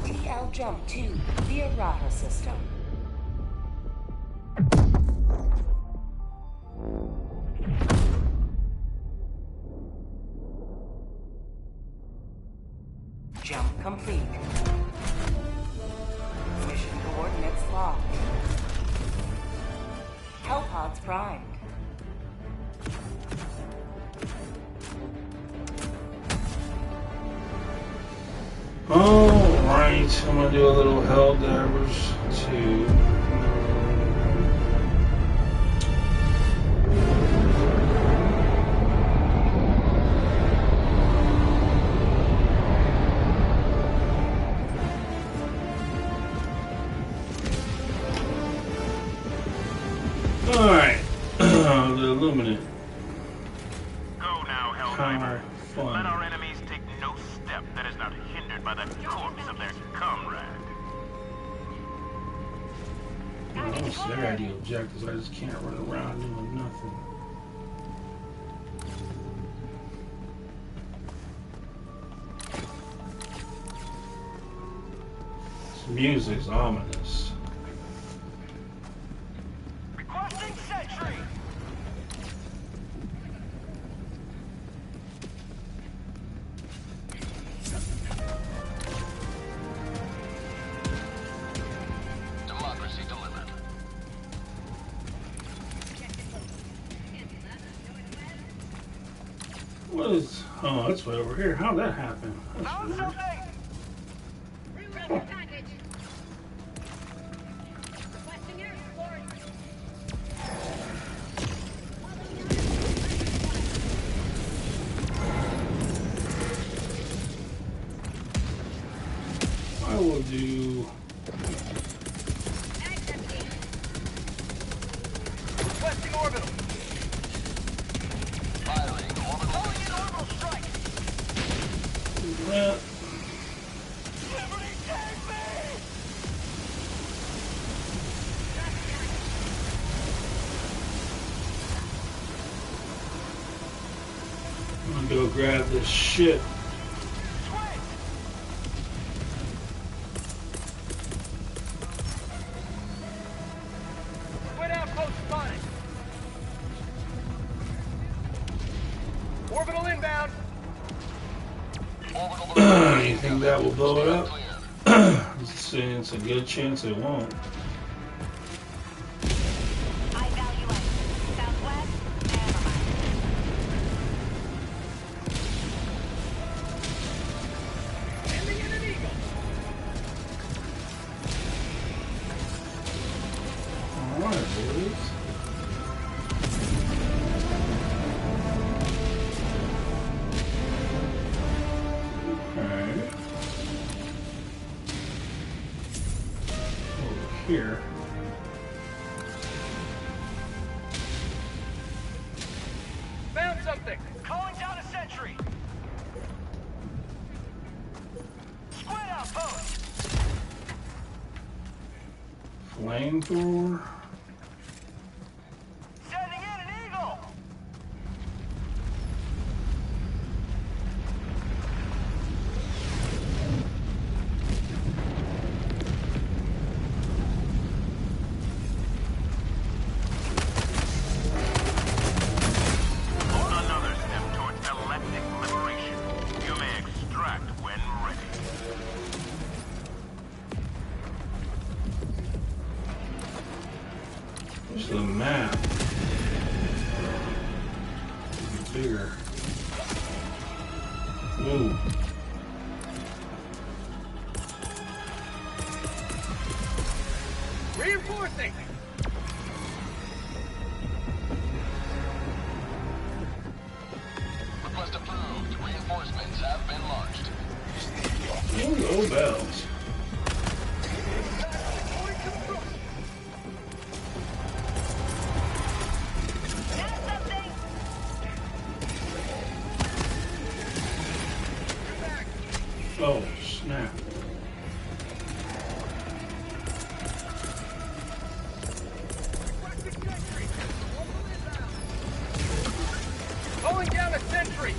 TL jump to the errata system. Jump complete. Mission coordinates locked. Hellpods primed. Alright, I'm gonna do a little Helldivers too. Alright, the Illuminate. Go now, Helldiver. Let our enemies take no step that is not hindered by the corpse of their comrade. That's their ideal objectives. I just can't run around doing nothing. This music's ominous. Requesting sentry! Democracy delivered. What is... Oh, that's way over here. How'd that happen? That's weird. I will do... Requesting orbital. Firing orbital. Calling in orbital strike. that. Liberty, take me! I'm gonna go grab this shit. You think that will blow it up? It's a good chance it won't. Here. Found something! Calling down a sentry! Squid outpost! Flamethrower. Sending in an eagle! Another step towards galactic liberation. You may extract when ready. Where's the map? Bigger. Ooh. Reinforcing! Request approved. Reinforcements have been launched. Oh, bells. Oh, snap. Calling down a sentry!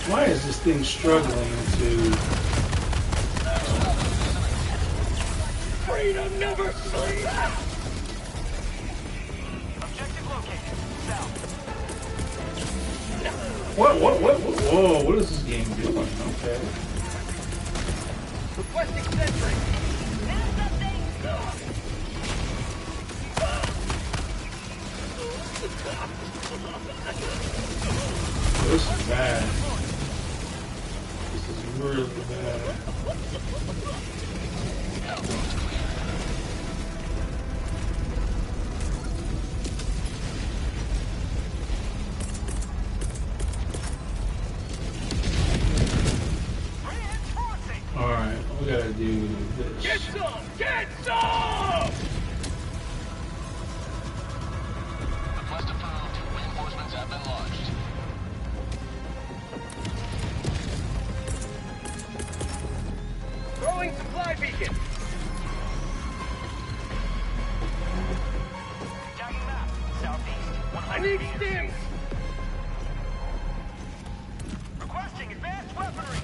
Why is this thing struggling to... Freedom never sleeps! Objective located. South. What? Whoa, what is this game doing? Okay. Requesting sentry. This is bad. This is really bad. Alright, we gotta do this. Get some! Get some! Request approved. Reinforcements have been launched. Throwing supply beacon. Tagging map. Southeast. 100 I need meters. stims. Requesting advanced weaponry.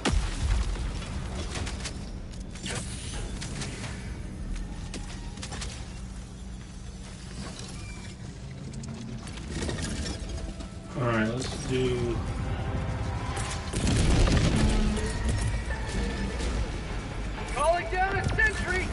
Alright, let's do... Calling down a sentry.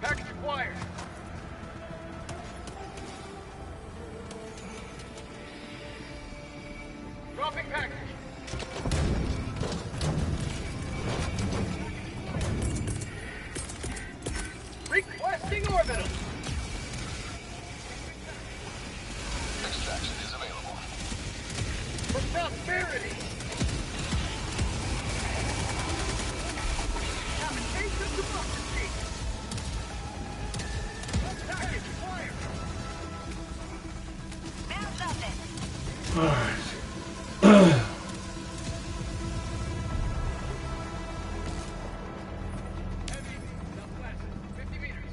Package acquired. Dropping package. Requesting orbital. Extraction is available. For prosperity. Habitation of democracy. Package acquired. Alright. Heavy, southwest, 50 meters.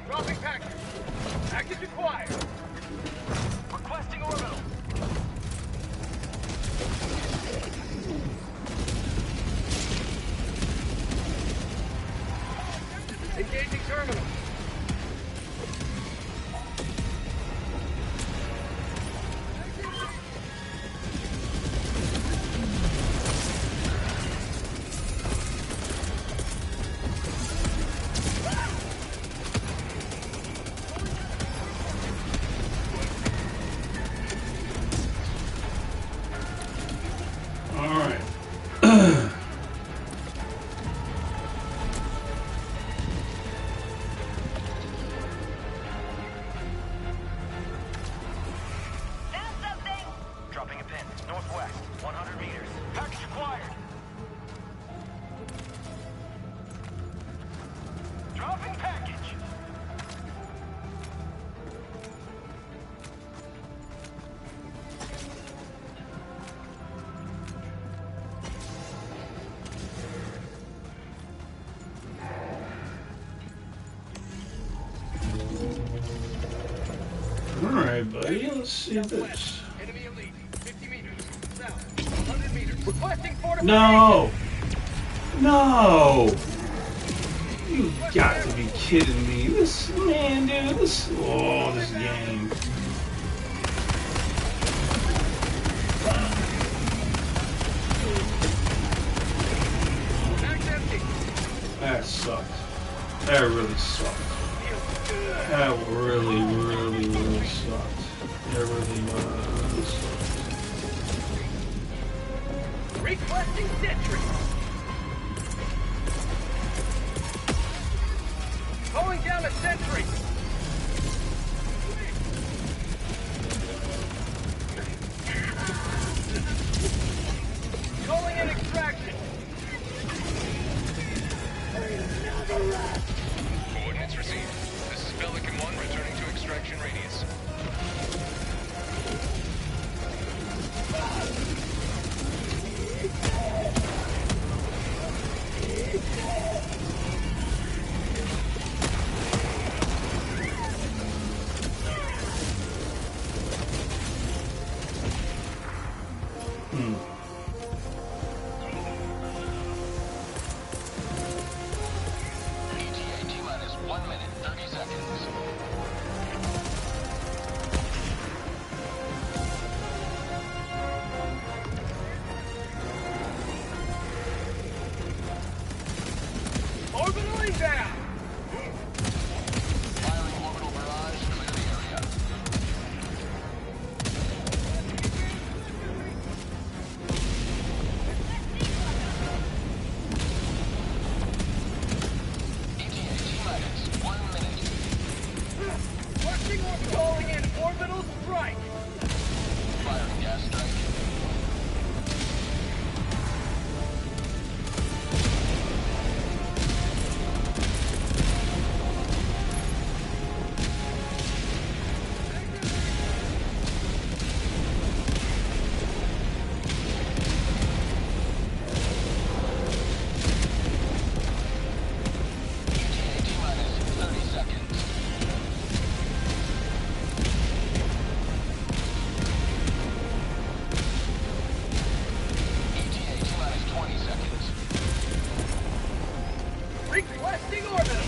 Dropping package. Package acquired. Requesting orbital. Engaging terminal. Alright. Dropping a pin. Northwest. 100 meters. Package acquired. Dropping package. Alright, buddy, let's see this. Enemy elite. 50 meters. South. 100 meters. Requesting fortification. No! No! You got to be kidding me. This, man, dude, this game. Back empty. That sucked. That really sucked. That really sucked. That really sucked. Requesting sentry. Calling down a sentry. Calling in extraction. Calling in orbital strike. Firing gas strike. Requesting orbital.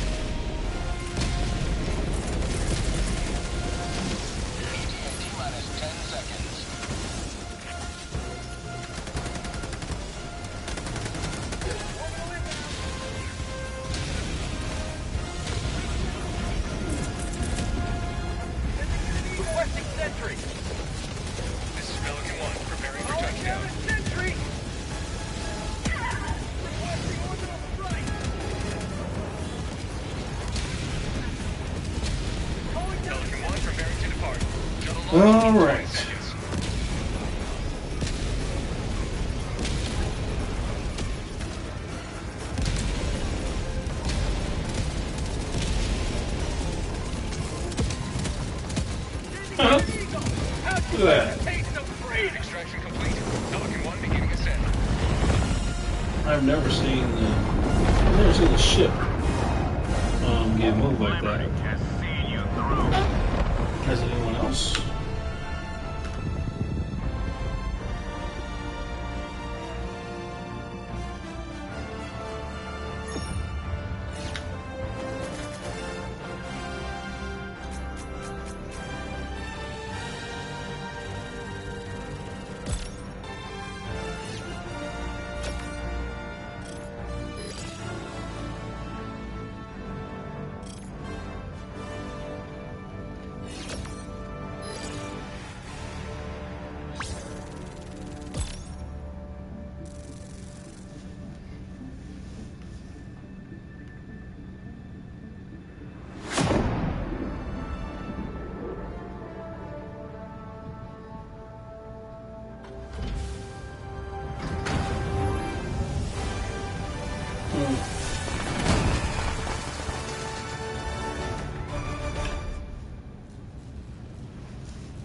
T-minus 10 seconds. Requesting sentry. This is Pelican 1, preparing for Calling touchdown. down a sentry. Requesting orbital strike. Calling down Pelican 1, preparing to depart. Shuttle launch in All 20 right. seconds. Eagle. How'd you Look at like a taste of freedom? Extraction complete. Pelican 1 beginning ascent. I've never seen the ship get moved like that. Liberating has seen you through. Has anyone else?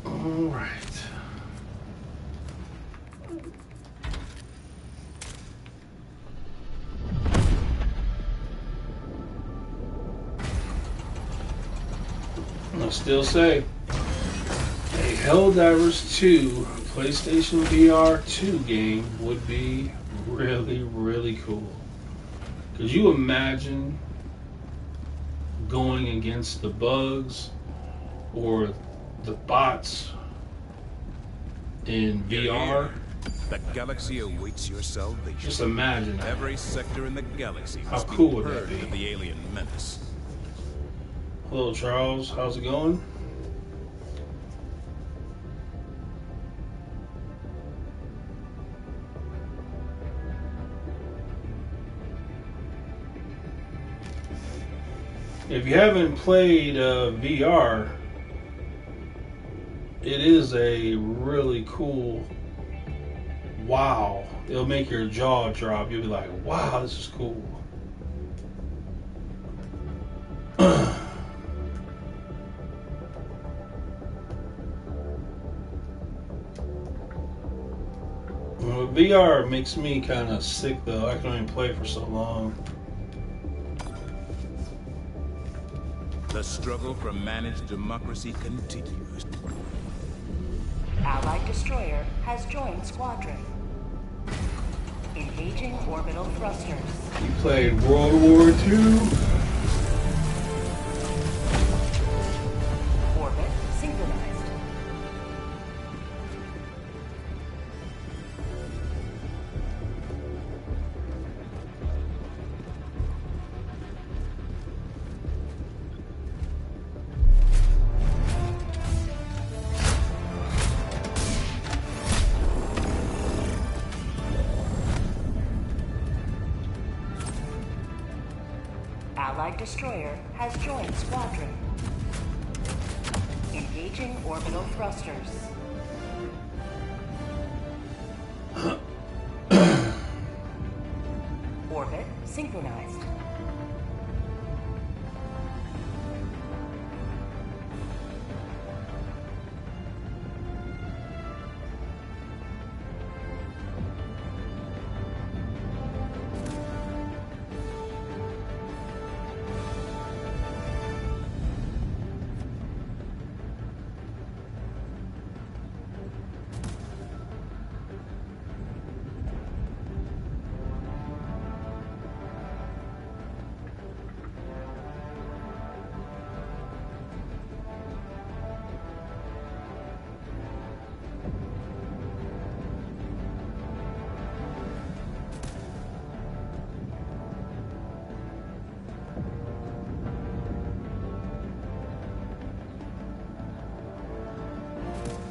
All right. I still say a Helldivers 2 PlayStation VR 2 game would be really, really cool. Could you imagine going against the bugs or the bots in VR? The galaxy awaits your salvation. Just imagine that. Every sector in the galaxy How must cool be would that purged be? of the alien menace. Hello, Charles. How's it going? If you haven't played VR, it is a really cool. Wow. It'll make your jaw drop. You'll be like, wow, this is cool. Well, VR makes me kind of sick though. I can only play for so long. The struggle for managed democracy continues. Allied destroyer has joined squadron. Engaging orbital thrusters. You played World War II? Orbit synchronized. Allied destroyer has joined squadron. Engaging orbital thrusters. Orbit synchronized.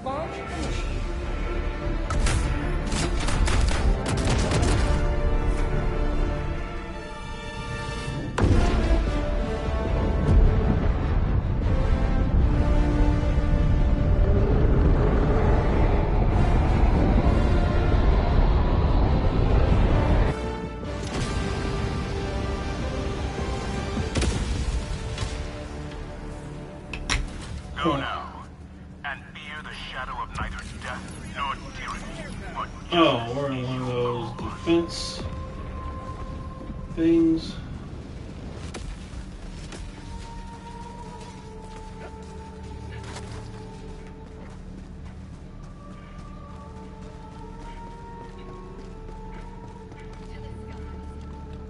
Launch initiated. Go now, and fear the shadow of neither death nor tyranny, but Oh, we're in one of those defense things.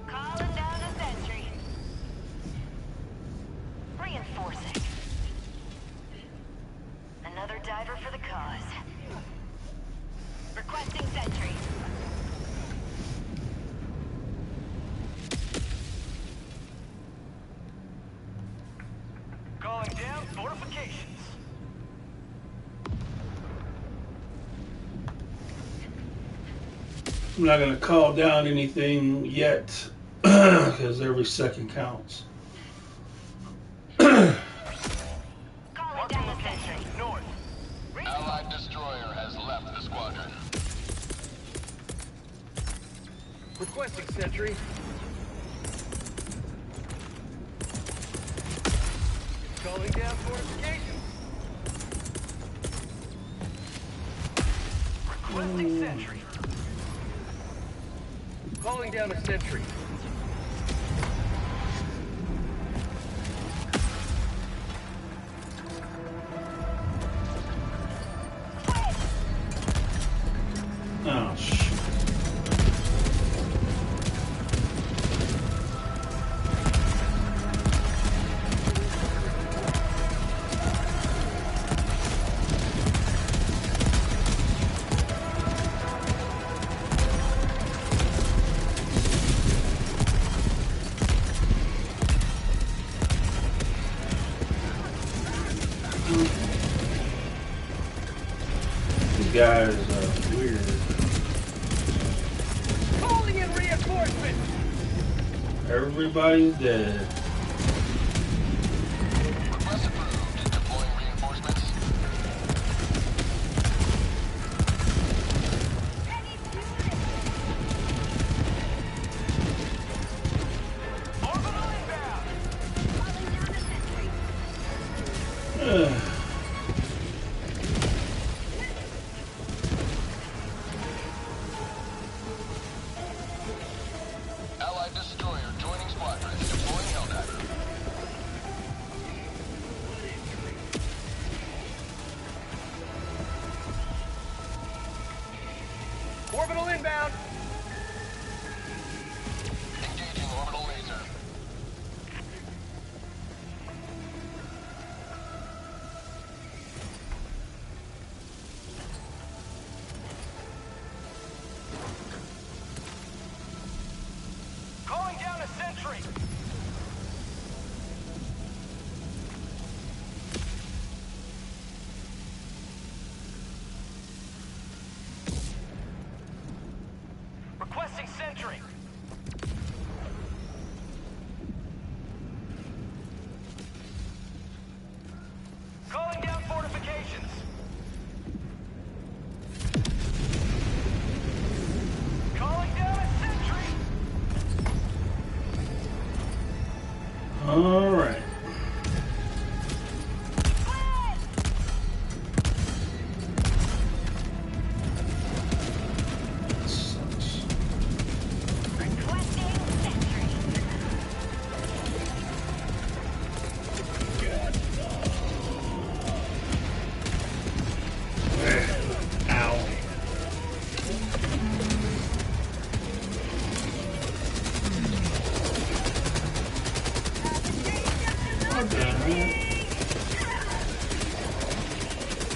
Calling down a sentry. Reinforcing. Another diver for the cause. Requesting sentry. Calling down fortifications. I'm not going to call down anything yet because every second counts. Calling down a sentry. North. Allied destroyer has left the squadron. Requesting sentry. Calling down fortifications. Requesting sentry. Calling down a sentry. Oh, shit. These guys are weird. Calling in reinforcements. Everybody's dead. Request approved. Deploying reinforcements. Orbital inbound. Calling down a sentry. Ugh. Allied destroyer joining squadron. Deploying Helldiver. Orbital inbound. Engaging orbital laser.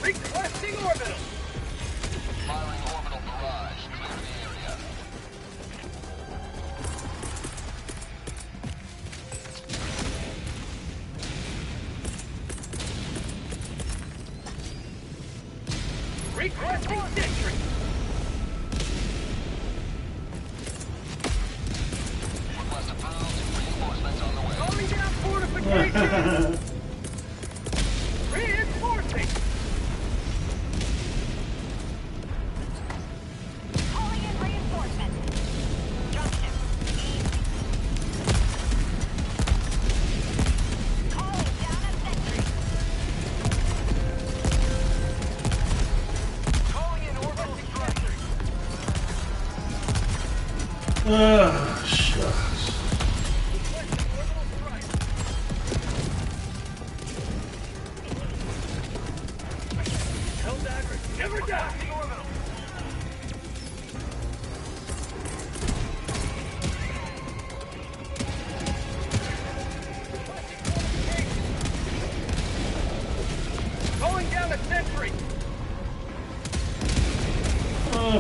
Requesting orbital. Firing orbital barrage. Clear the area. Requesting sentry. Request approved. Reinforcements on the way. Calling down fortifications. Reinforcing. Calling in reinforcements. Dropship. Calling down a sentry. Calling in orbital structure. Shucks. Requesting orbital strike. Helldivers never die. Orbital. Calling down a sentry.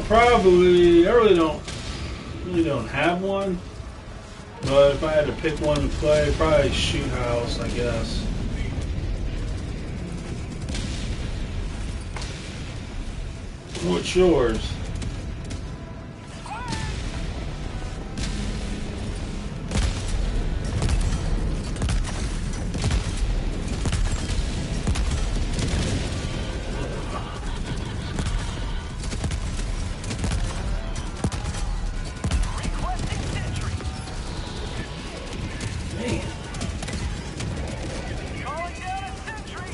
Probably. I really don't have one. But if I had to pick one to play, probably Shoot House, I guess. What's yours? Requesting sentry. Man. Calling down a sentry.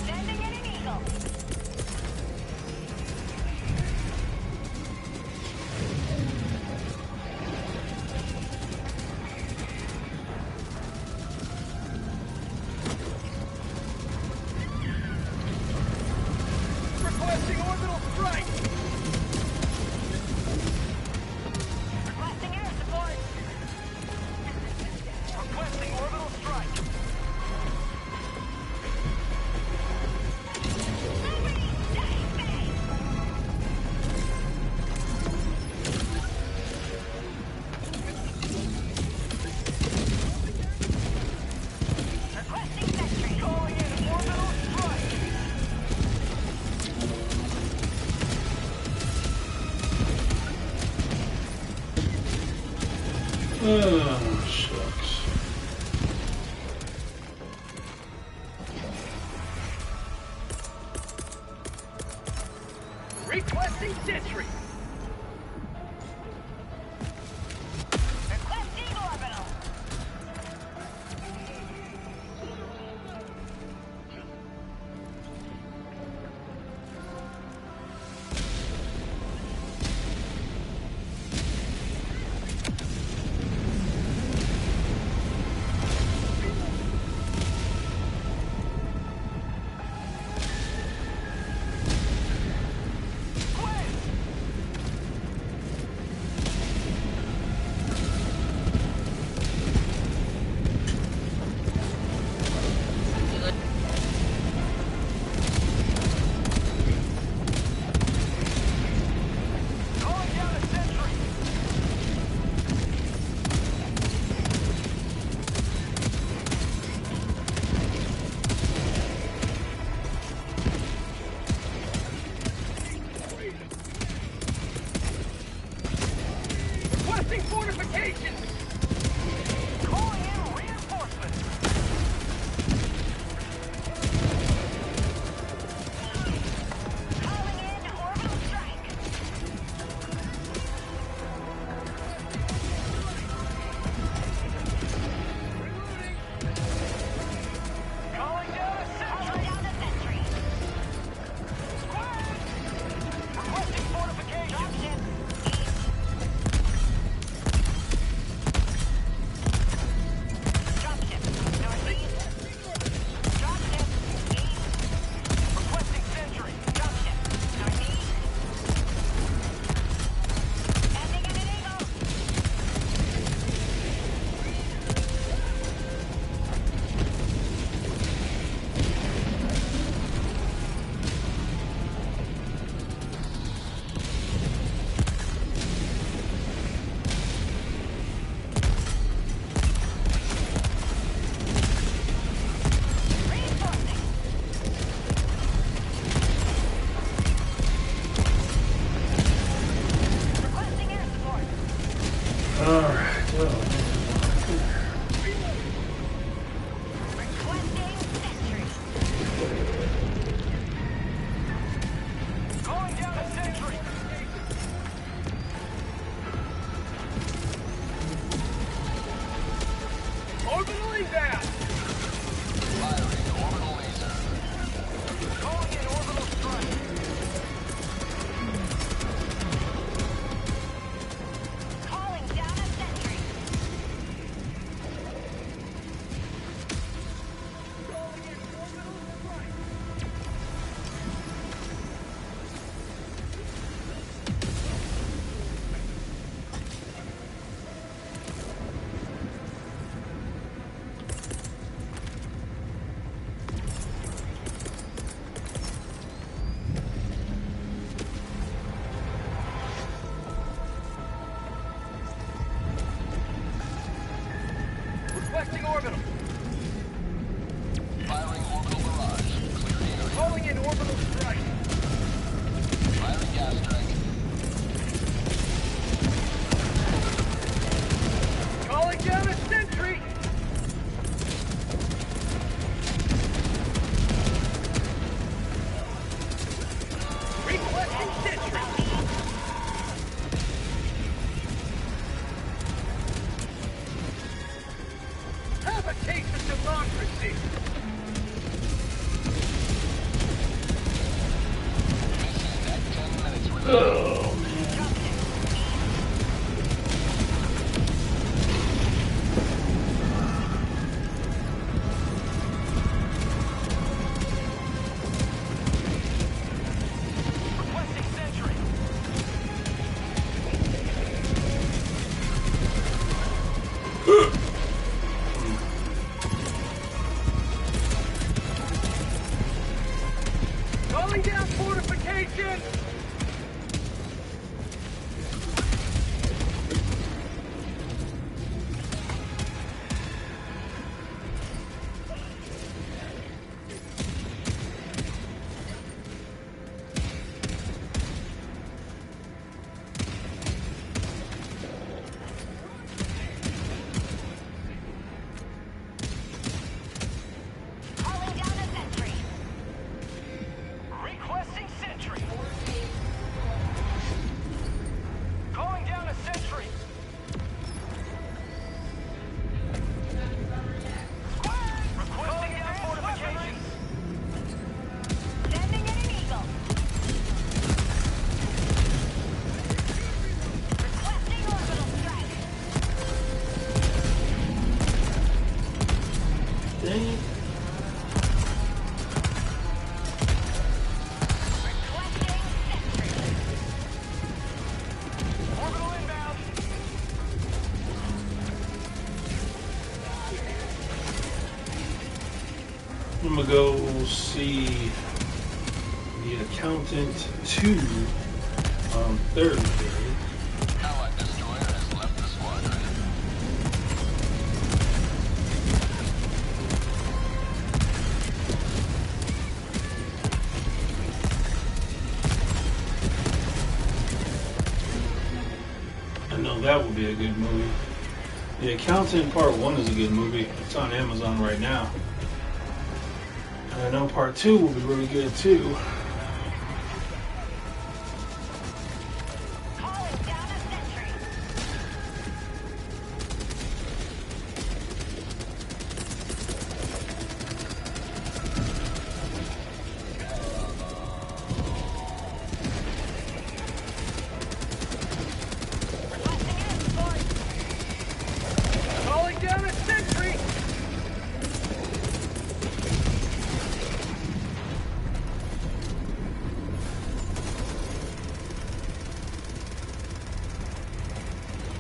Sending in an eagle. Requesting orbital strike. Requesting air support. Requesting orbital strike. Requesting sentry. Calling in orbital strike. Shucks. Requesting sentry. Requesting orbital. Orbital inbound! Firing orbital laser. Calling in orbital strike! Calling down a sentry. Calling in orbital strike! Requesting orbital! Firing orbital barrage. Clear the area. Calling in orbital strike! Firing gas strike. Calling down a sentry! Requesting sentry! Have a taste of democracy! Mission at 10 minutes remaining. Oh man. Requesting sentry! Calling down fortification! Calling down a sentry. Requesting sentry! Calling down a sentry! Requesting down fortifications! Sending in an eagle. Requesting orbital strike. Dang it. Requesting sentry. Orbital inbound! I'm gonna go see the accountant 2 on Thursday. Allied destroyer has left the squadron. I know that will be a good movie. The Accountant Part 1 is a good movie. It's on Amazon right now. And I know Part 2 will be really good too. Calling down a sentry. Requesting escort. Calling down a sentry!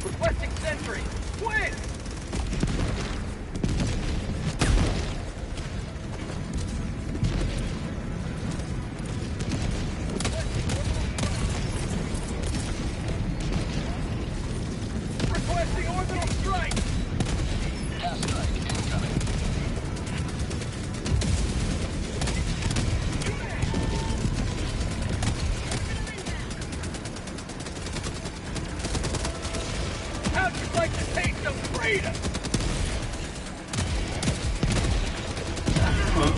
Requesting sentry! Win! Requesting orbital strike! Gas strike incoming. How'd you like to taste some freedom?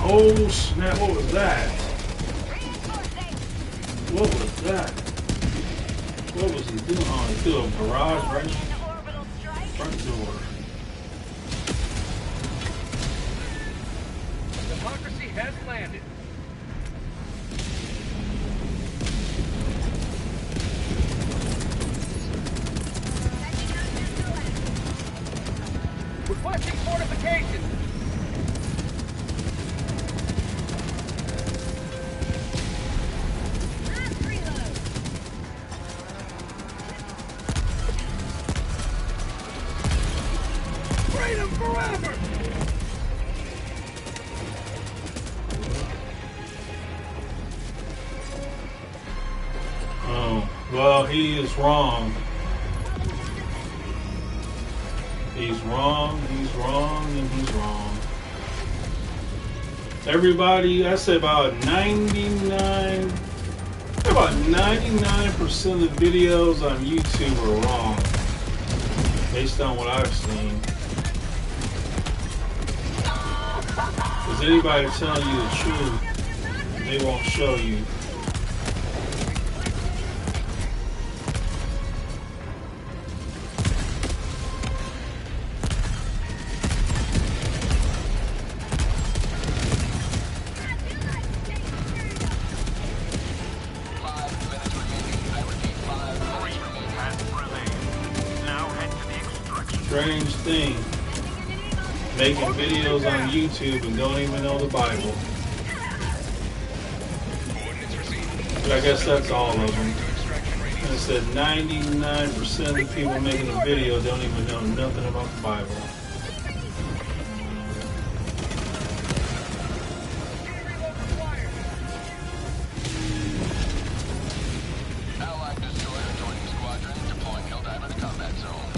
Oh snap, what was that? Reinforcing. What was that? What was he doing? Oh, he threw a barrage Calling right in orbital strike. front door. Requesting fortification. Freedom forever! Oh, well, he is wrong. He's wrong, and he's wrong. Everybody, I say about 99% of the videos on YouTube are wrong, based on what I've seen. Because anybody telling you the truth, they won't show you. Strange thing, making videos on YouTube and don't even know the Bible. But I guess that's all of them. And it said 99% of the people making a video don't even know nothing about the Bible. Allied destroyer joining squadron, deploying Helldiver to combat zone.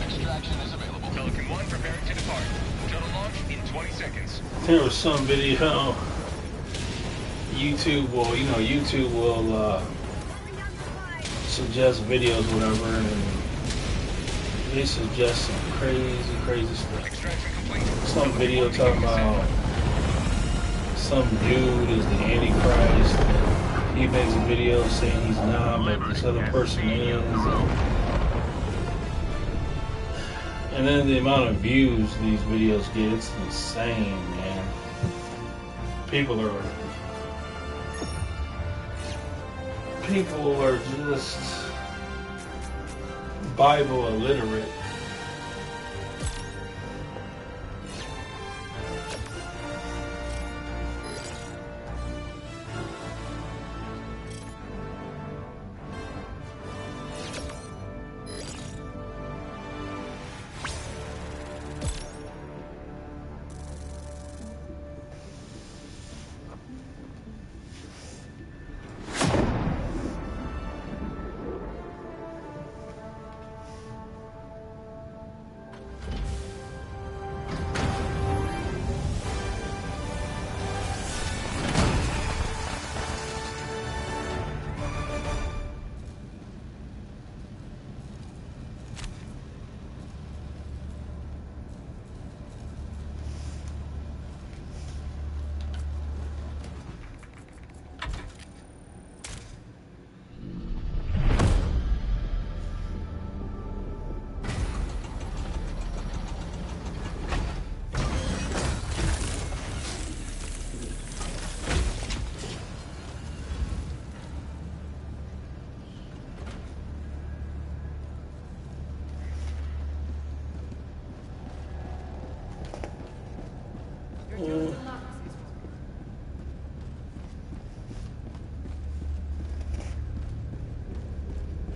Extraction is available. Pelican 1 preparing to depart. Shuttle launch in 20 seconds. There was some video. YouTube will suggest videos, whatever, and they suggest some crazy stuff. Extraction complete. Some video talking about some dude is the Antichrist. He makes a video saying he's not, but this other person is. And then the amount of views these videos get, it's insane, man. People are just Bible illiterate.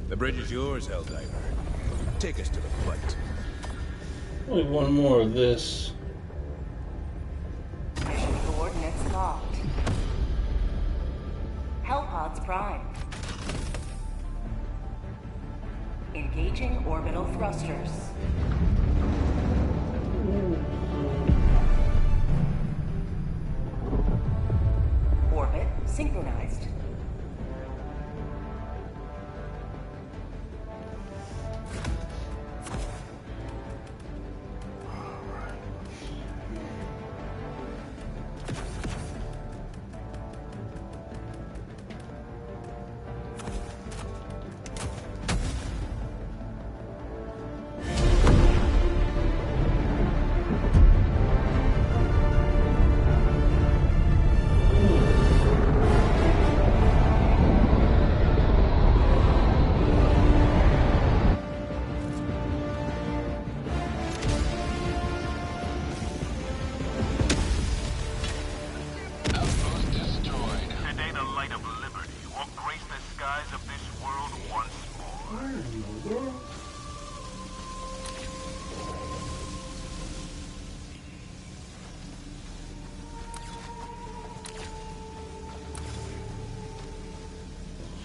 The bridge is yours, Helldiver. Take us to the fight. Only one more of this. Mission coordinates locked. Hellpods primed. Engaging orbital thrusters. Orbit synchronized.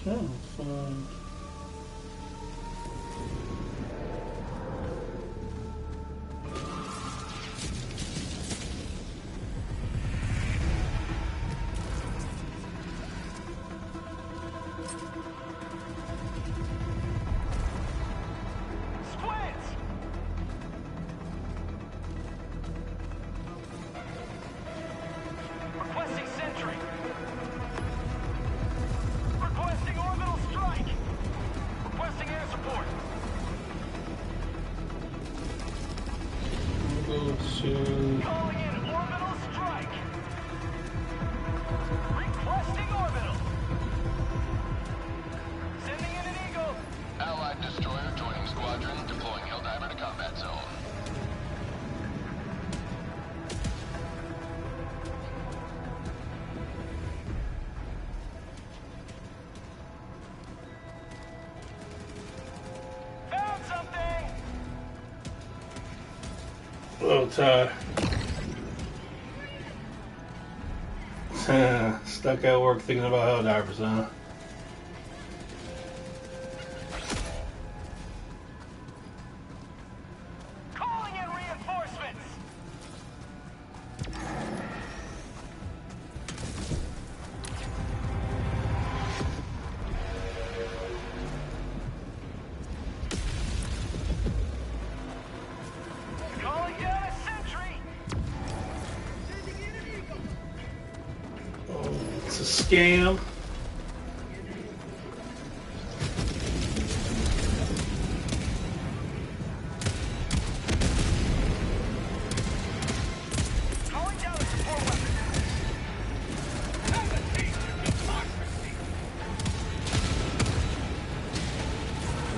Oh, fun. Requesting sentry. Requesting orbital strike. Requesting air support. We'll go to... Calling in orbital strike. Requesting orbital. Sending in an eagle. Allied destroyer joining squadron, deploying Helldiver to combat zone. Found something. Oh, Ty. Stuck at work thinking about Helldivers, huh? Calling in reinforcements. Calling down a sentry. Oh, it's a scam. Calling down a support weapon. Have a taste of democracy.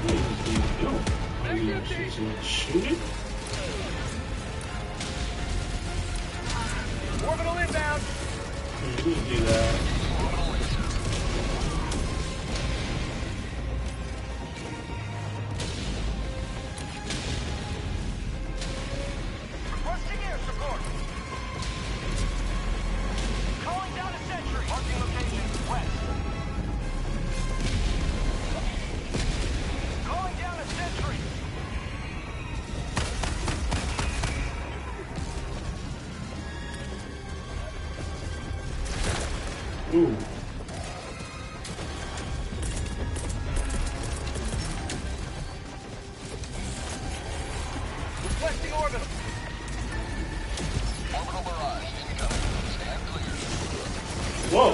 What is he doing? Are you gonna shoot it? Orbital inbound. You can do that. Requesting air support. Calling down a sentry. Marking location west. Calling down a sentry. Ooh. Requesting orbital. Orbital barrage incoming. Stand clear. Whoa.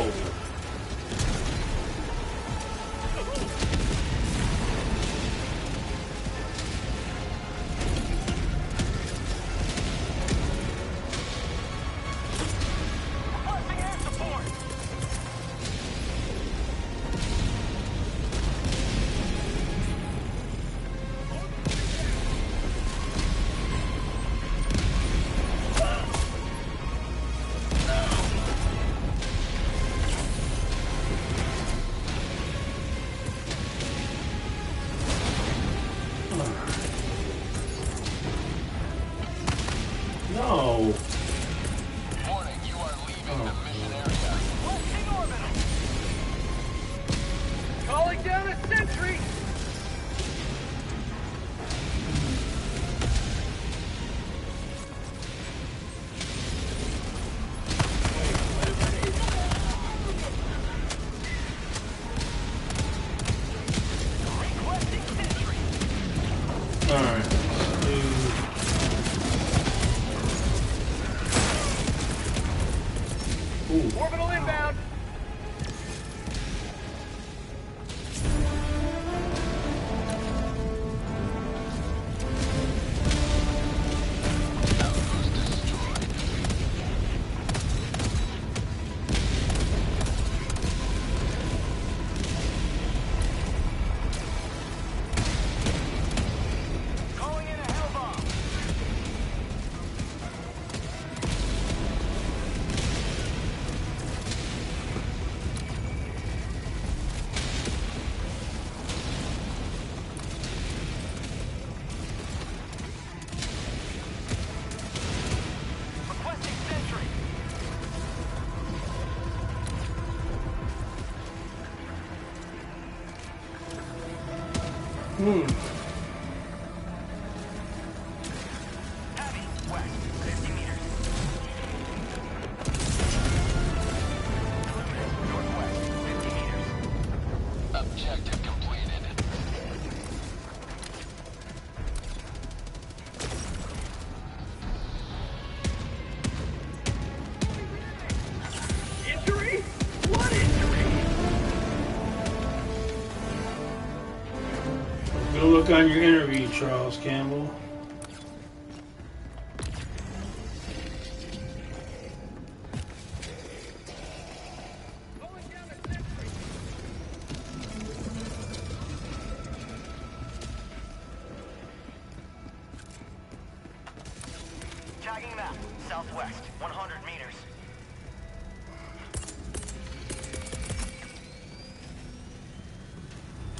Requesting air support. No. Warning, you are leaving the mission area. Requesting orbital. Calling down a sentry. Requesting sentry. Alright. Ooh. Orbital inbound. Outpost destroyed. Calling in a hell bomb. Heavy, west, 50 meters. Northwest, 50 meters. Objective completed. Injury? What injury? Good luck on your interview, Charles Campbell. Going down a sentry. Tagging map, southwest, 100 meters.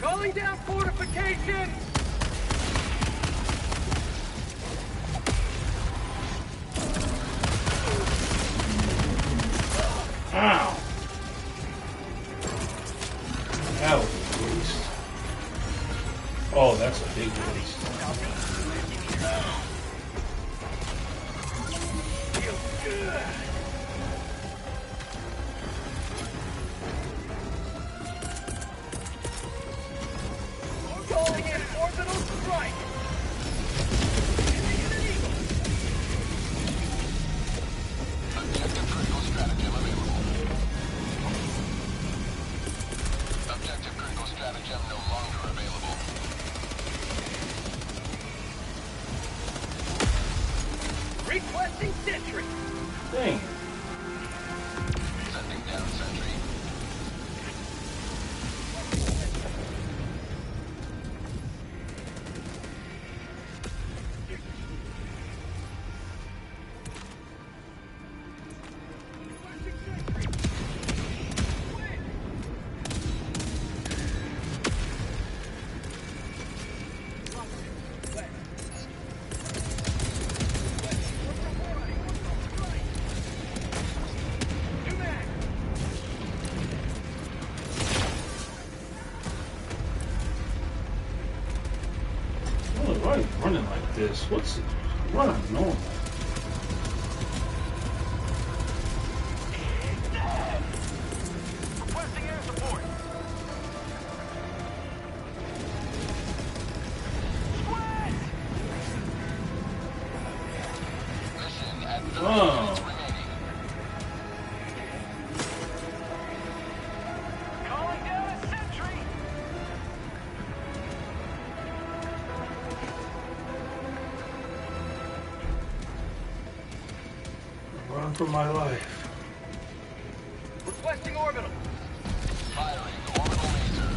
Calling down fortification. Ow! That was a waste. Oh, that's a big waste. Feels good. Calling in orbital strike. Objective critical stratagem available. Objective critical stratagem no longer available. Requesting sentry. Dang. Sending down sentry. Why are you running like this? What's it? Run normal. Requesting air support. Mission at 30 Oh. minutes remaining. Calling down a sentry. Run for my life. Requesting orbital. Firing orbital laser.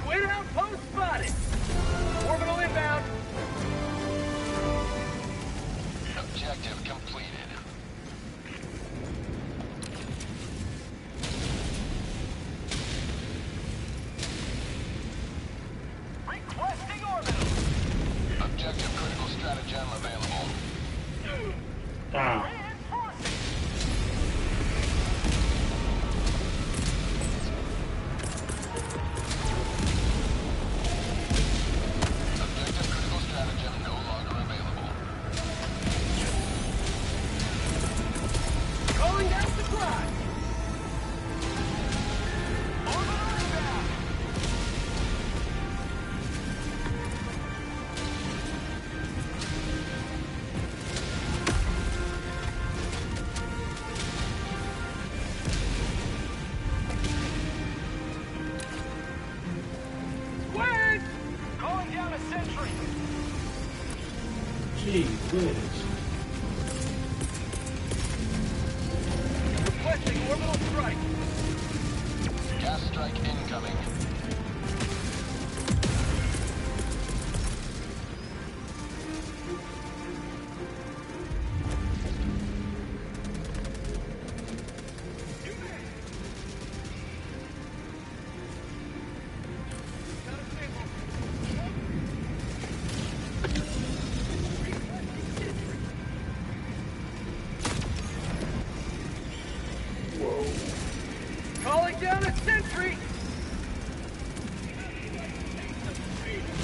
Squid outpost spotted. Orbital inbound. Objective completed. Requesting orbital. Objective critical stratagem available. Ow. Reinforcing. Objective critical stratagem no longer available. Calling down supply. Orbital inbound. Squid. Calling down a sentry. Gee whiz. Requesting orbital strike. Gas strike incoming. Sentry!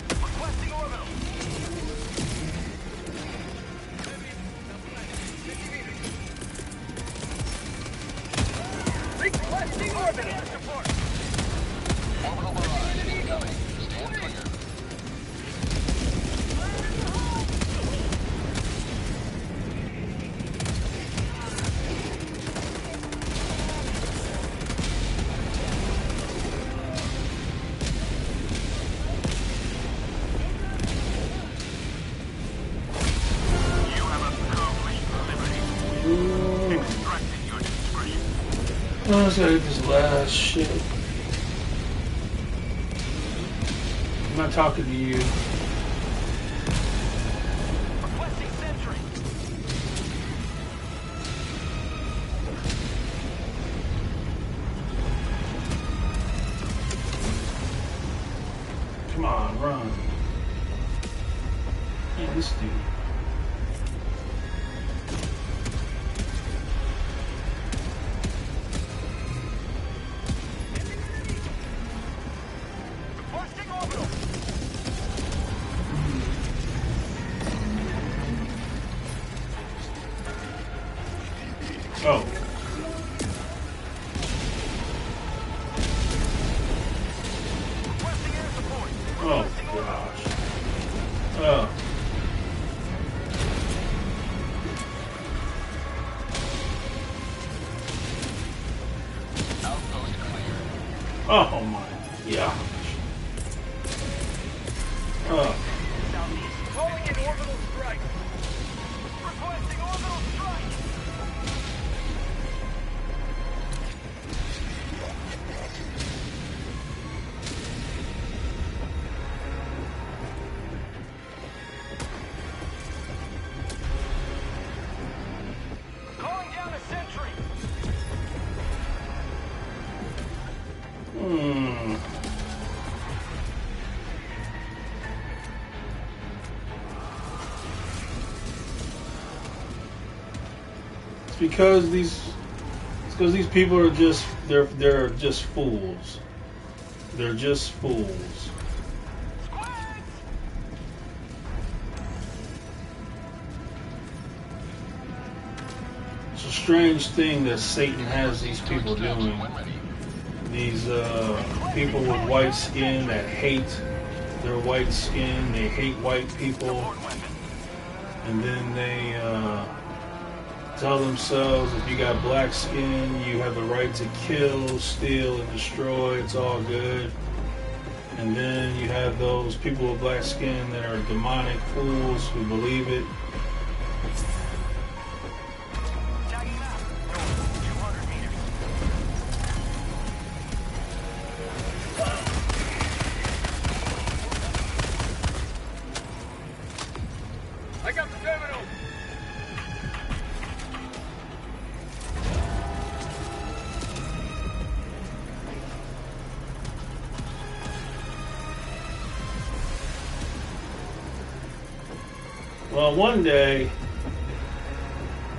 Requesting orbital. 50 meters. Requesting orbital. Air support. Orbital barrage incoming. Stand clear. You have accomplished liberty. Extracting your discretion. Oh, let's get this last shit. I'm not talking to you. Requesting sentry. Come on, run. Yeah, this dude. Requesting orbital. Oh. Requesting air support. Oh, gosh. Oh. Outpost clear. Oh, my gosh. Oh. Southeast. Calling in orbital strike. Requesting orbital strike. Calling down a sentry. Hmm. It's because these people are just they're just fools. They're just fools. Squads. It's a strange thing that Satan has these people doing. When ready. These people with white skin that hate their white skin. They hate white people, and then they tell themselves if you got black skin, you have the right to kill, steal, and destroy. It's all good. And then you have those people with black skin that are demonic fools who believe it. Tagging out. North, 200 meters. I got the terminal. Well, one day,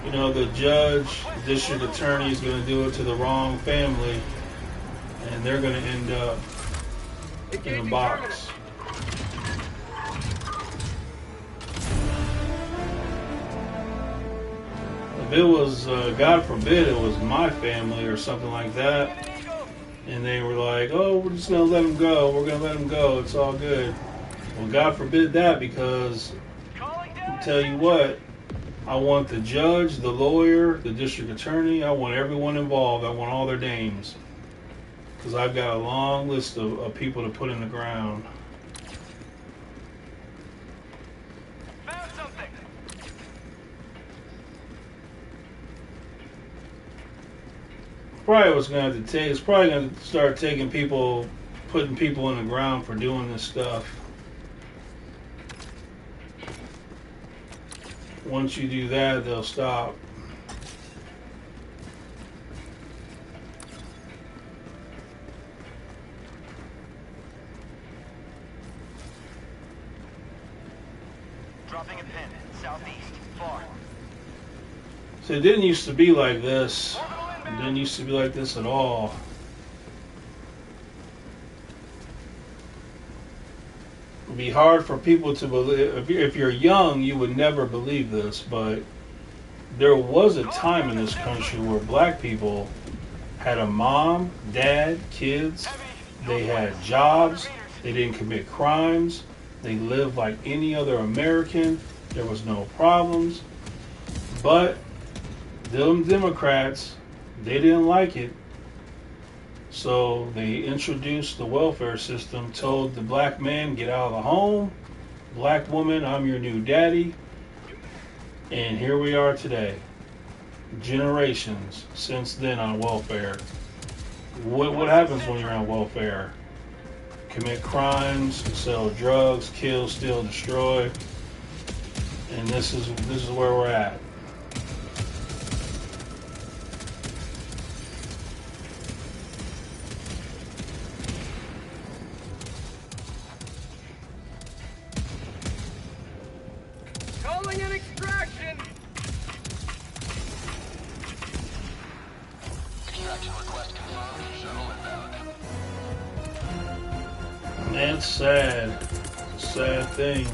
you know, the judge, the district attorney is going to do it to the wrong family, and they're going to end up in a Engaging box. If it was, God forbid, it was my family or something like that, and they were like, oh, we're just going to let him go. We're going to let him go. It's all good. Well, God forbid that, because Calling I'll down. tell you what, I want the judge, the lawyer, the district attorney, I want everyone involved. I want all their names. Because I've got a long list of people to put in the ground. Found something. Probably what's going to have to take, it's probably going to start taking people, putting people in the ground for doing this stuff. Once you do that, they'll stop. Dropping a pin. Southeast. Far. So it didn't used to be like this. It didn't used to be like this at all. It'd be hard for people to believe. If you're young, you would never believe this, but there was a time in this country where black people had a mom, dad, kids. They had jobs. They didn't commit crimes. They lived like any other American. There was no problems. But them Democrats, they didn't like it. So they introduced the welfare system, told the black man, get out of the home. Black woman, I'm your new daddy. And here we are today. Generations since then on welfare. What happens when you're on welfare? Commit crimes, sell drugs, kill, steal, destroy. And this is where we're at. Calling an extraction! Extraction request confirmed. Shuttle inbound. Man, it's sad. It's a sad thing.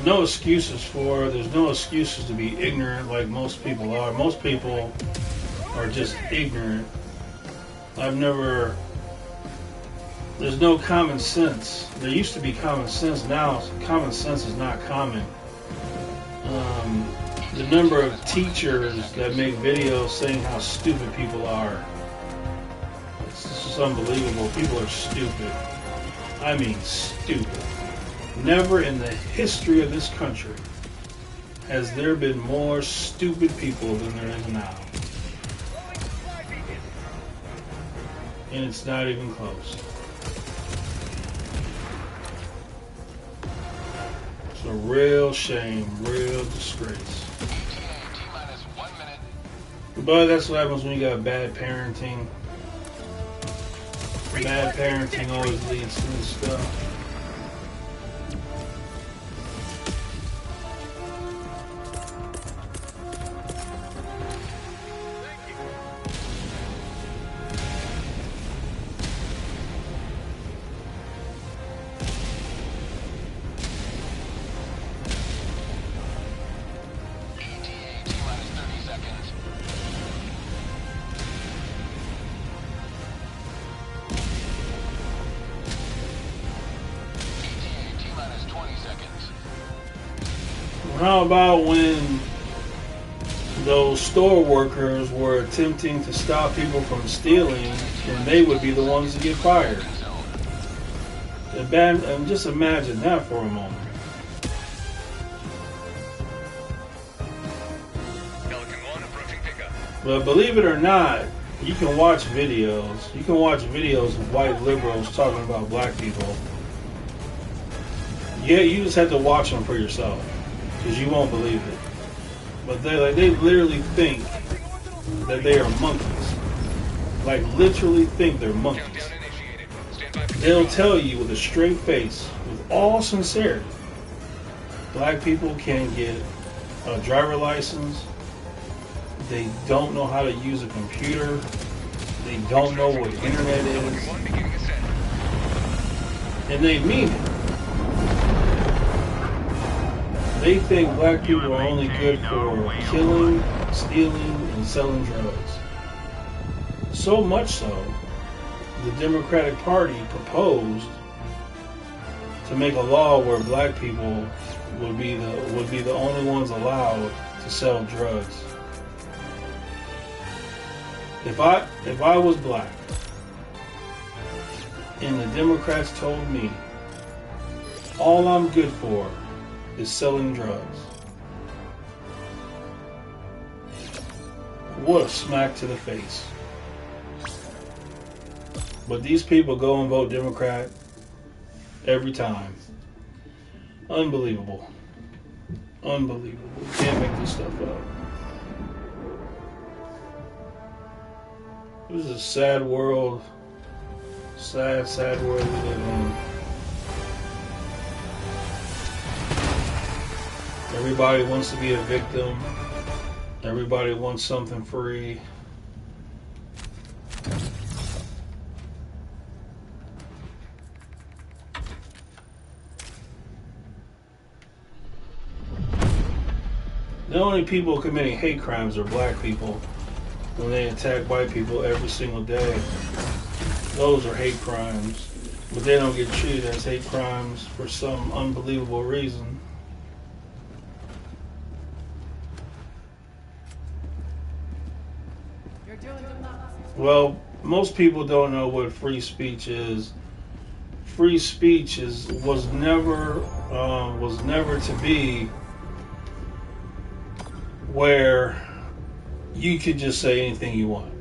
No excuses for it. There's no excuses to be ignorant like most people are. Most people are just ignorant. There's no common sense. There used to be common sense. Now common sense is not common. The number of teachers that make videos saying how stupid people are. It's just unbelievable. People are stupid. I mean stupid. Never in the history of this country has there been more stupid people than there is now. And it's not even close. It's a real shame, real disgrace. T-minus 1 minute. But that's what happens when you got bad parenting. Bad parenting always leads to this stuff. How about when those store workers were attempting to stop people from stealing, and they would be the ones to get fired? And just imagine that for a moment. But believe it or not, you can watch videos. You can watch videos of white liberals talking about black people. Yeah, you just have to watch them for yourself, because you won't believe it. But they literally think that they are monkeys. Like literally think they're monkeys. They'll tell you with a straight face, with all sincerity, black people can't get a driver license. They don't know how to use a computer. They don't know what the internet is. And they mean it. They think black people are only good for killing, stealing, and selling drugs. So much so, the Democratic Party proposed to make a law where black people would be the only ones allowed to sell drugs. If I was black and the Democrats told me all I'm good for is selling drugs, what a smack to the face. But these people go and vote Democrat every time. Unbelievable. Unbelievable. You can't make this stuff up. This is a sad world. Sad, sad world we live in. Everybody wants to be a victim. Everybody wants something free. The only people committing hate crimes are black people when they attack white people every single day. Those are hate crimes. But they don't get treated as hate crimes for some unbelievable reason. Well, most people don't know what free speech is. Free speech was never to be where you could just say anything you want.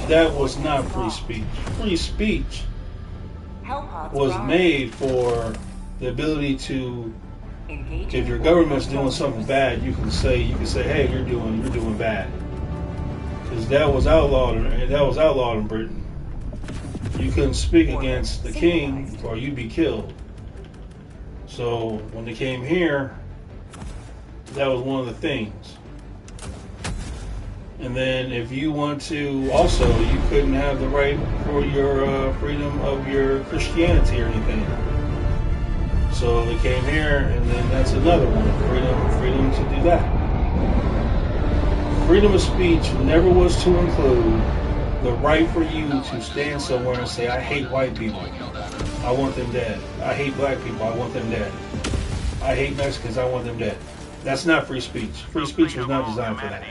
That was not free speech. Free speech was made for the ability to, if your government's doing something bad, you can say, hey, you're doing bad. Because that was outlawed in Britain. You couldn't speak against the king or you'd be killed. So when they came here, that was one of the things. And then if you want to, also, you couldn't have the right for your freedom of your Christianity or anything. So they came here, and then that's another one, freedom to do that. Freedom of speech never was to include the right for you to stand somewhere and say, I hate white people, I want them dead. I hate black people, I want them dead. I hate Mexicans, I want them dead. That's not free speech. Free speech was not designed for that.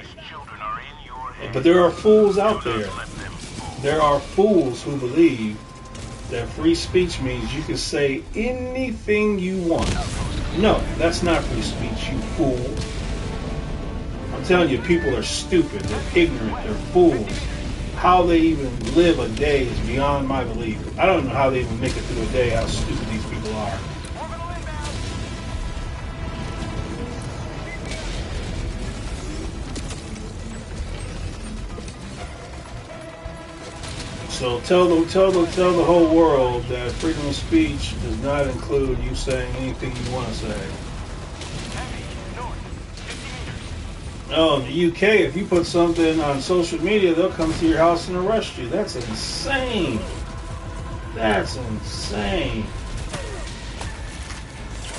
But there are fools out there. There are fools who believe that free speech means you can say anything you want. No, that's not free speech, you fool. I'm telling you, people are stupid, they're ignorant, they're fools. How they even live a day is beyond my belief. I don't know how they even make it through a day, how stupid these people are. So tell the whole world that freedom of speech does not include you saying anything you want to say. Oh, in the UK, if you put something on social media, they'll come to your house and arrest you. That's insane. That's insane.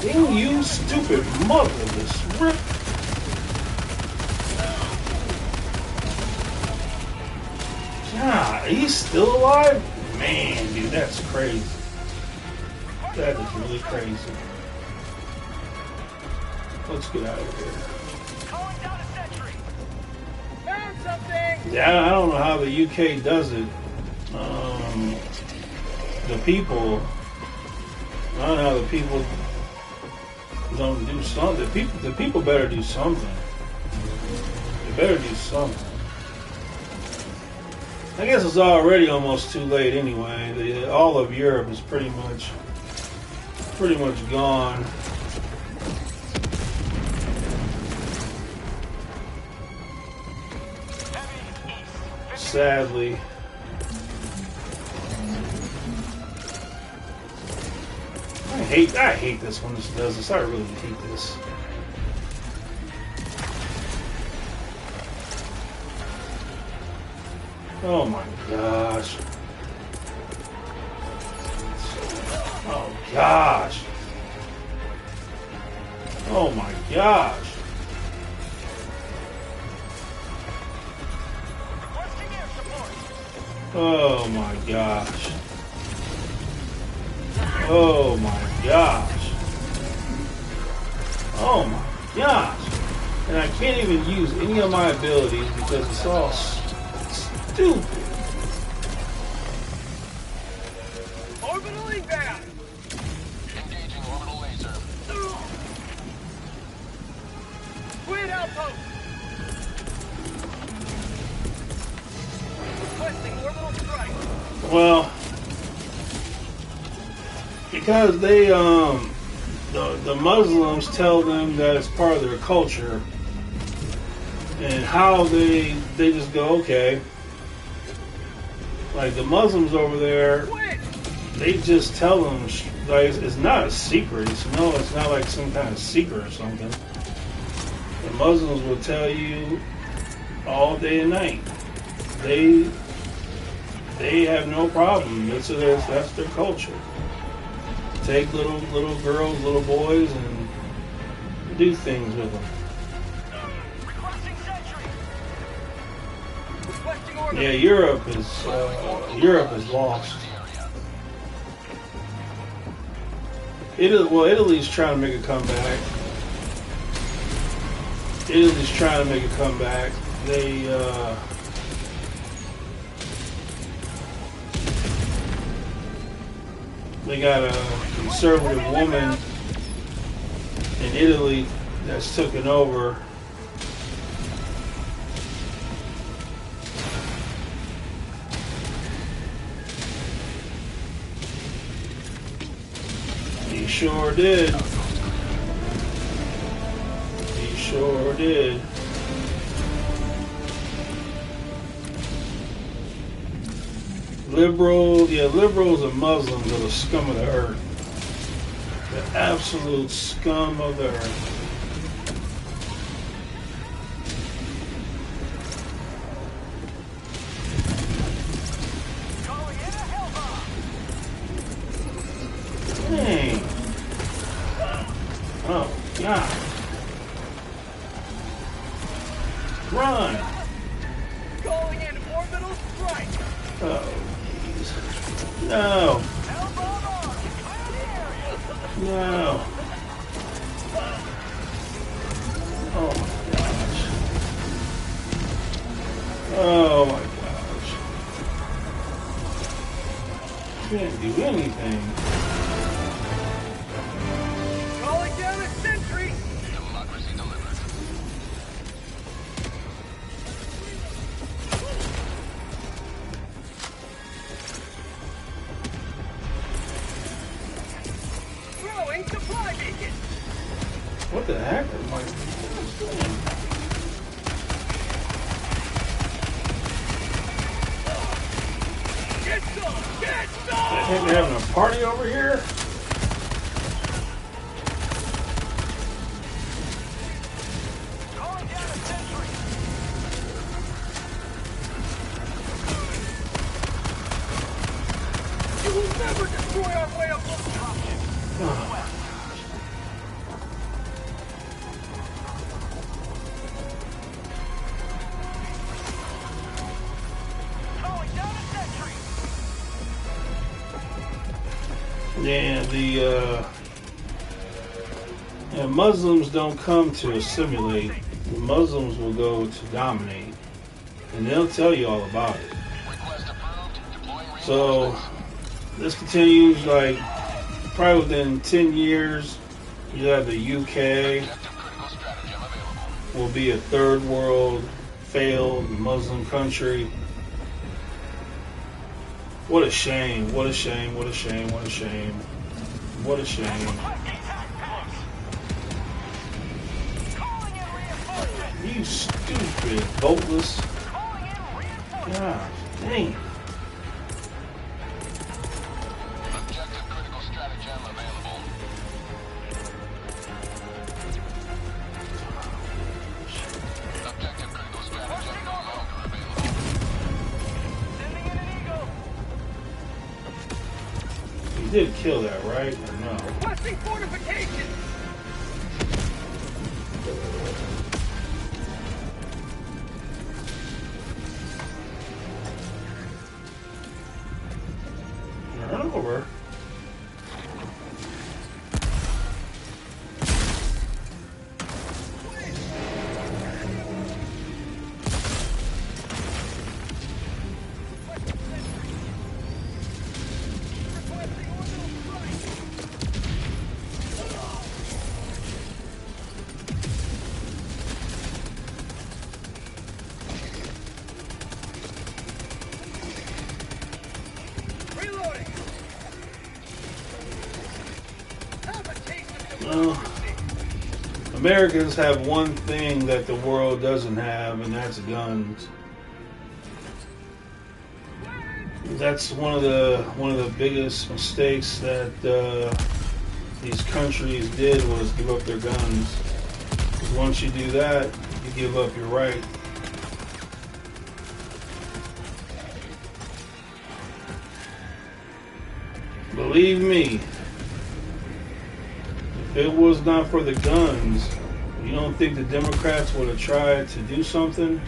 You stupid motherless rip. God, he's still alive? Man, dude, that's crazy. That is really crazy. Let's get out of here. Yeah, I don't know how the UK does it. The people, I don't know how the people don't do something. The people better do something. They better do something. I guess it's already almost too late anyway. All of Europe is pretty much gone. Sadly. I hate this when this does this. I really hate this. Oh my gosh. Oh gosh. Oh my gosh. Oh my gosh. Oh my gosh. Oh my gosh. And I can't even use any of my abilities because it's all stupid. Orbital inbound. Engaging orbital laser. Quit outpost. Requesting orbital strike. Well, because they the Muslims tell them that it's part of their culture, and how they just go, okay. Like the Muslims over there, they just tell them, like, it's not a secret. It's not like some kind of secret or something. The Muslims will tell you all day and night. They have no problem. That's their culture. Take little girls, little boys, and do things with them. orbital. Yeah, Europe is lost. Italy's trying to make a comeback. Italy's trying to make a comeback. They got a conservative woman in Italy that's taken over. He sure did. He sure did. Liberals and Muslims are the scum of the earth. The absolute scum of the earth. Dang. Oh, God. Run. Calling in orbital strike. Oh, jeez. No. No. Oh, my gosh. Oh, my gosh. Can't do anything. Calling down a sentry. Democracy delivered. Throwing supply beacon. What the heck? I'm like, Get some. Get I some. think they're having a party over here. Calling down a sentry. You will never destroy our way of life. Calling down a sentry. Yeah, the Muslims don't come to assimilate. The Muslims will go to dominate, and they'll tell you all about it. Request approved. Deploying So this continues, like probably within 10 years, you have the UK Objective critical stratagem available. will be a third world failed Muslim country. What a shame, what a shame, what a shame, what a shame. What a shame. Calling in reinforcements. You stupid, voteless. Calling in reinforcements. Gosh, dang. Objective critical stratagem available. Objective critical stratagem no longer available. Sending in an eagle. You did kill that, right? Or no? Requesting fortification. Run over. Requesting orbital strike. Reloading. Have a taste of Well, democracy. Americans have one thing that the world doesn't have, and that's guns. That's one of the biggest mistakes that these countries did was give up their guns. 'Cause once you do that, you give up your right. Believe me, if it was not for the guns, you don't think the Democrats would have tried to do something?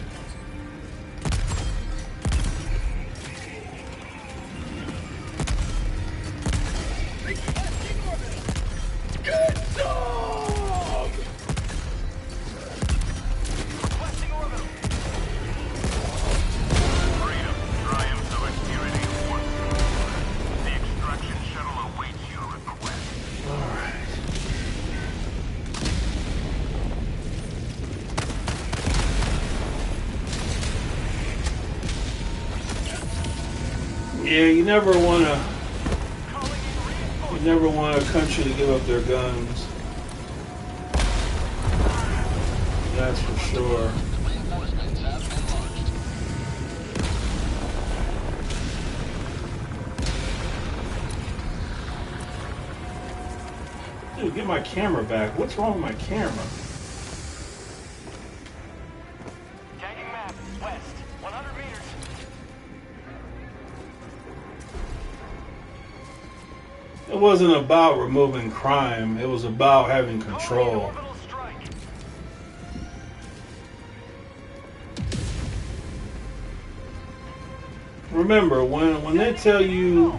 Yeah, you never want a country to give up their guns. That's for sure. Reinforcements have been launched. Dude, get my camera back. What's wrong with my camera? Tagging map, west, 100 meters. It wasn't about removing crime. It was about having Calling in control. orbital strike. Remember, when they tell you,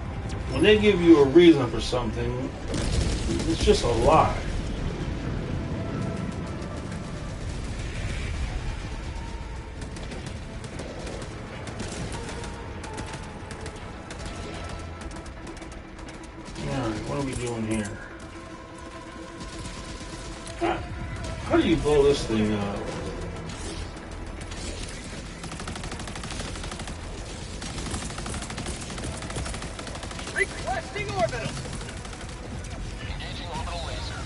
when they give you a reason for something, it's just a lie. Alright, what are we doing here? How do you blow this thing up? Requesting orbital. Engaging orbital laser.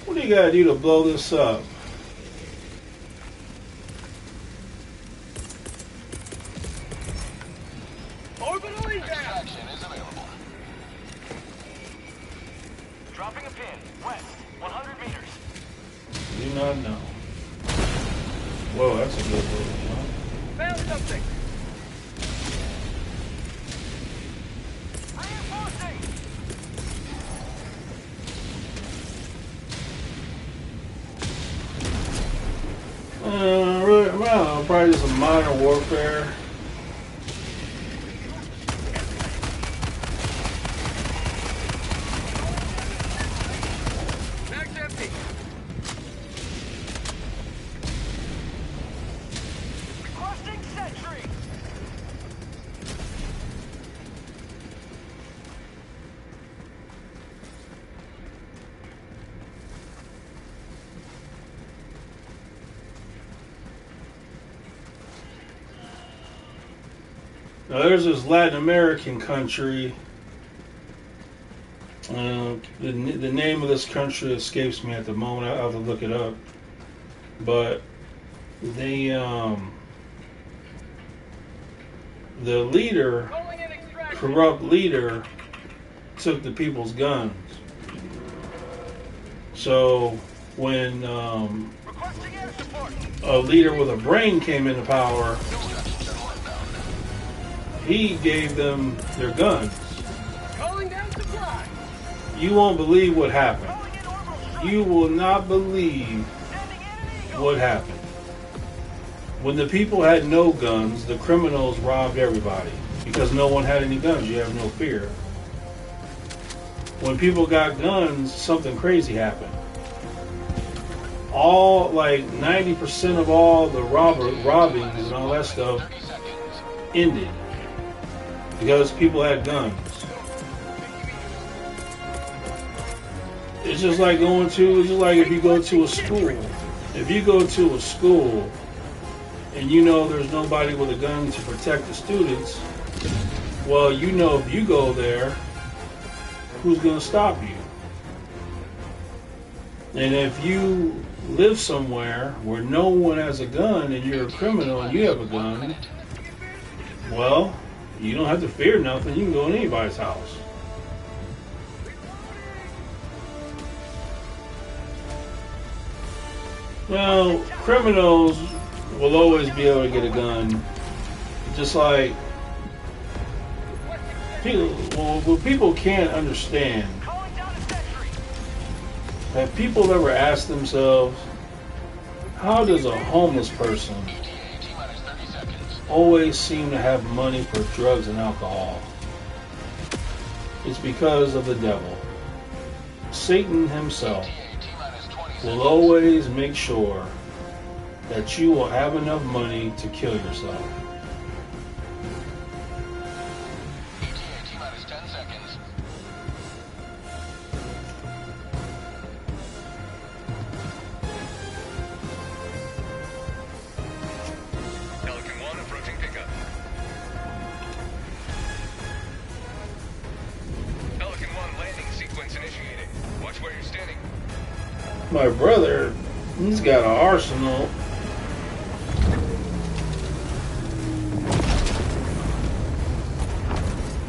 What do you gotta do to blow this up? Orbital inbound. Extraction is available. Dropping a pin, west, 100 meters. Do not know. Whoa, that's a good little jump. Found something. Reinforcing. Really, well, probably just some minor warfare. Mag's empty. Requesting sentry. Now there's this Latin American country. The name of this country escapes me at the moment. I have to look it up. But they, the leader, Calling in extraction. corrupt leader, took the people's guns. So when Requesting air support. a leader with a brain came into power, he gave them their guns. Calling down supply. You won't believe what happened. Calling in orbital strike. You will not believe Sending enemy. what happened. When the people had no guns, the criminals robbed everybody because no one had any guns. You have no fear. When people got guns, something crazy happened. All, like 90% of all the robbings and all that stuff 30 seconds. ended because people had guns. It's just like it's just like if you go to a school. If you go to a school and you know there's nobody with a gun to protect the students, well, you know if you go there, who's going to stop you? And if you live somewhere where no one has a gun and you're a criminal and you have a gun, well, you don't have to fear nothing. You can go in anybody's house. Well, criminals will always be able to get a gun. Just like people, what people can't understand. Calling down a sentry. Have people ever asked themselves, how does a homeless person T-minus 30 seconds. always seem to have money for drugs and alcohol? It's because of the devil. Satan himself T-minus 20 seconds. will always make sure that you will have enough money to kill yourself. My brother, he's got an arsenal.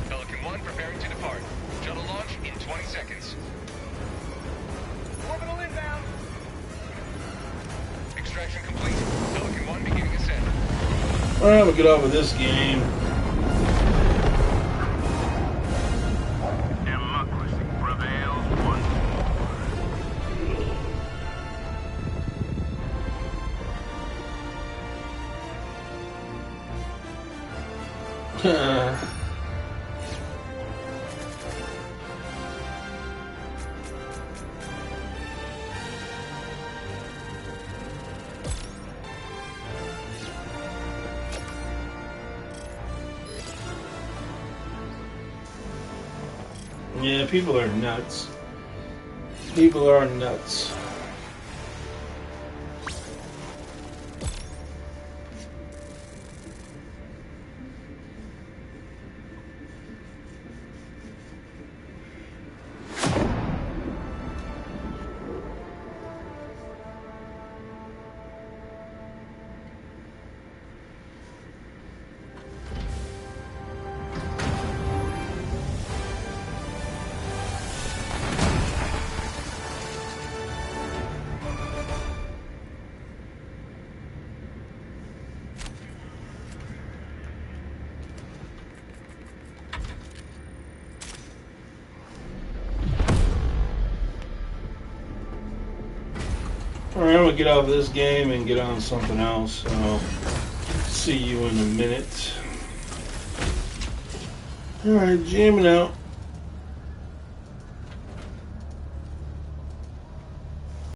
Pelican 1 preparing to depart. Shuttle launch in 20 seconds. Orbital inbound. Extraction complete. Pelican 1 beginning ascent. Alright, we'll get off of this game. Democracy prevails once Yeah, people are nuts. People are nuts. Alright, I'm gonna get off of this game and get on something else. I'll see you in a minute. Alright, jamming out.